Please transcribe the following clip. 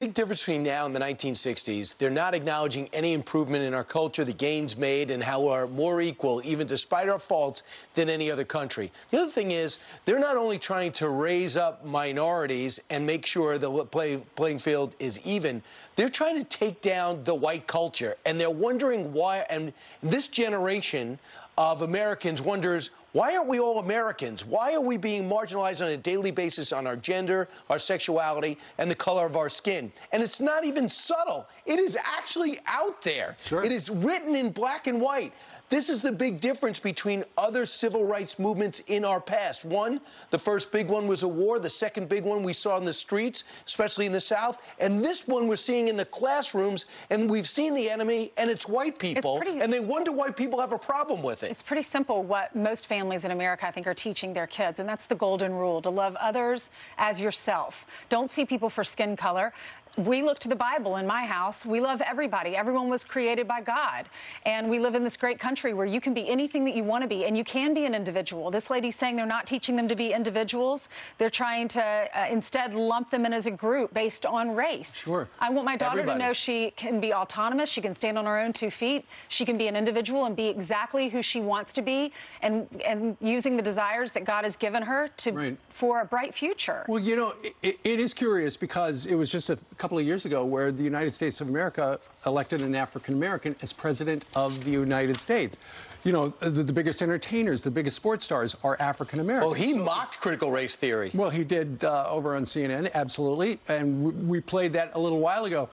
Big difference between now and the 1960s. They're not acknowledging any improvement in our culture, the gains made, and how we're more equal, even despite our faults, than any other country. The other thing is, they're not only trying to raise up minorities and make sure the playing field is even, they're trying to take down the white culture. And they're wondering why, and this generation of Americans wonders, why aren't we all Americans? Why are we being marginalized on a daily basis on our gender, our sexuality, and the color of our skin? And it's not even subtle. It is actually out there. Sure. It is written in black and white. This is the big difference between other civil rights movements in our past. One, the first big one was a war. The second big one we saw in the streets, especially in the South. And this one we're seeing in the classrooms, and we've seen the enemy, and it's white people. And they wonder why people have a problem with it. It's pretty simple what most families in America, I think, are teaching their kids, and that's the golden rule, to love others as yourself. Don't see people for skin color. We look to the Bible in my house. We love everybody. Everyone was created by God. And we live in this great country where you can be anything that you want to be, and you can be an individual. This lady's saying they're not teaching them to be individuals. They're trying to instead lump them in as a group based on race. Sure. I want my daughter to know she can be autonomous. She can stand on her own 2 feet. She can be an individual and be exactly who she wants to be, and using the desires that God has given her to for a bright future. Well, you know, it is curious because it was just a couple of years ago where the United States of America elected an African-American as president of the United States. You know, the biggest entertainers, the biggest sports stars are African-American. Well, he mocked critical race theory. Well, he did over on CNN, absolutely. And we played that a little while ago.